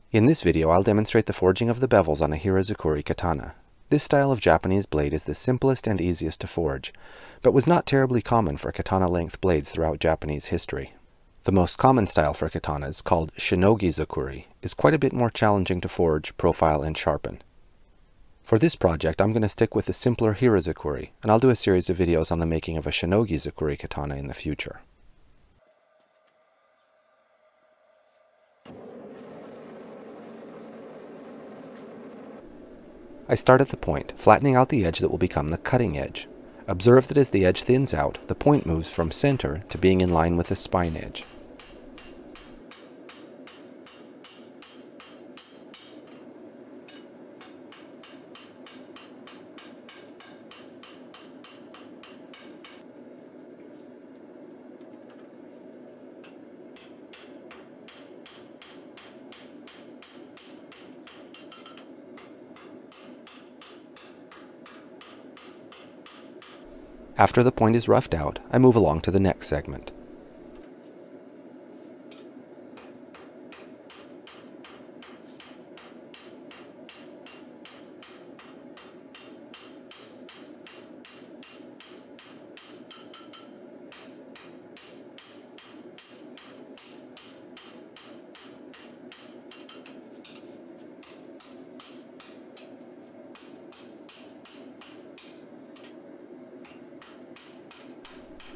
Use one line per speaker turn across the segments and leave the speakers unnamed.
In this video, I'll demonstrate the forging of the bevels on a hirazukuri katana. This style of Japanese blade is the simplest and easiest to forge, but was not terribly common for katana-length blades throughout Japanese history. The most common style for katanas, called shinogi-zakuri, is quite a bit more challenging to forge, profile, and sharpen. For this project, I'm going to stick with the simpler hirazukuri, and I'll do a series of videos on the making of a shinogi-zakuri katana in the future. I start at the point, flattening out the edge that will become the cutting edge. Observe that as the edge thins out, the point moves from center to being in line with the spine edge. After the point is roughed out, I move along to the next segment.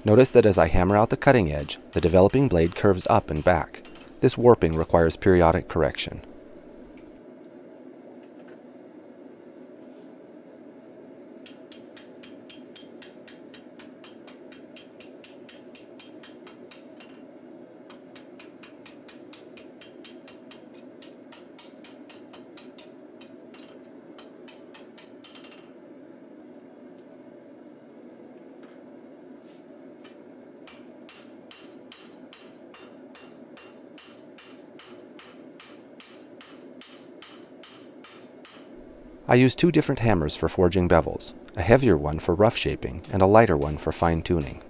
Notice that as I hammer out the cutting edge, the developing blade curves up and back. This warping requires periodic correction. I use two different hammers for forging bevels, a heavier one for rough shaping and a lighter one for fine tuning.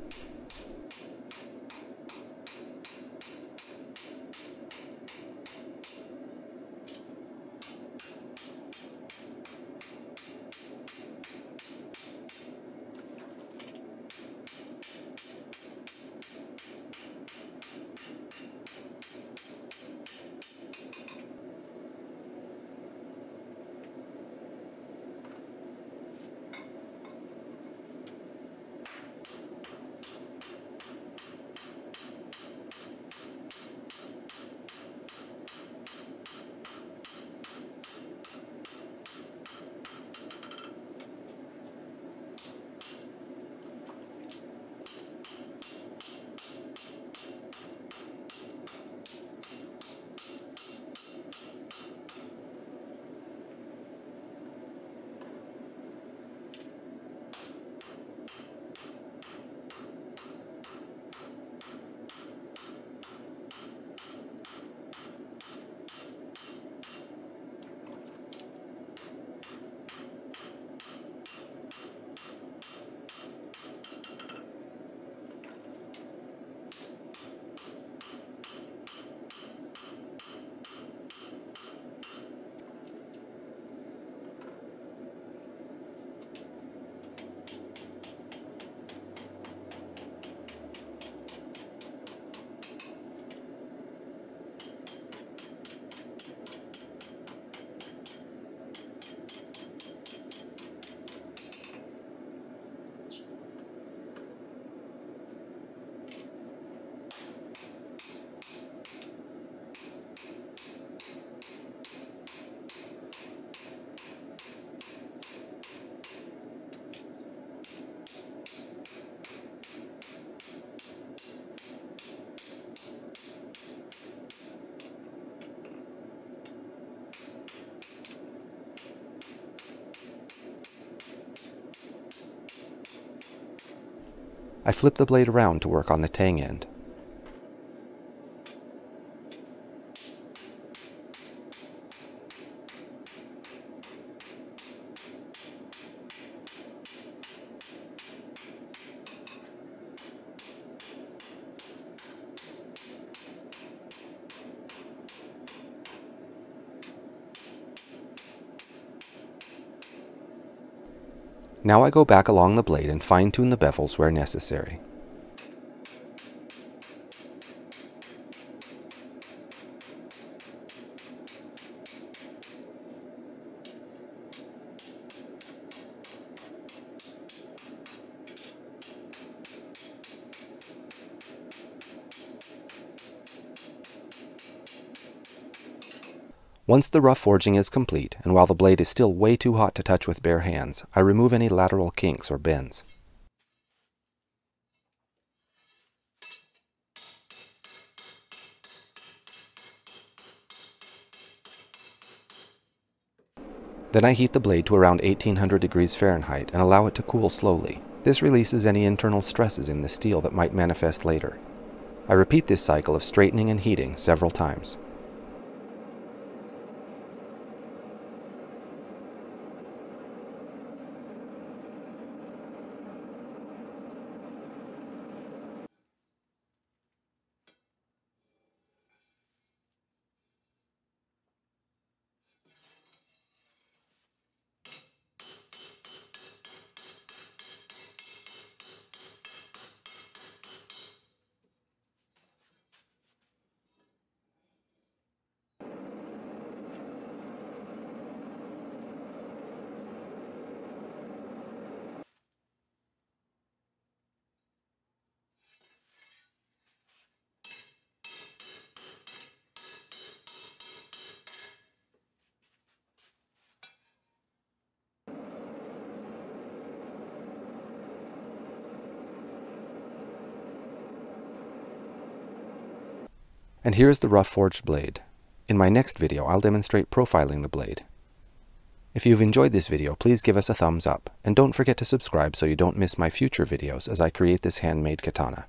I flip the blade around to work on the tang end. Now I go back along the blade and fine-tune the bevels where necessary. Once the rough forging is complete, and while the blade is still way too hot to touch with bare hands, I remove any lateral kinks or bends. Then I heat the blade to around 1800 degrees Fahrenheit and allow it to cool slowly. This releases any internal stresses in the steel that might manifest later. I repeat this cycle of straightening and heating several times. And here's the rough forged blade. In my next video, I'll demonstrate profiling the blade. If you've enjoyed this video, please give us a thumbs up, and don't forget to subscribe so you don't miss my future videos as I create this handmade katana.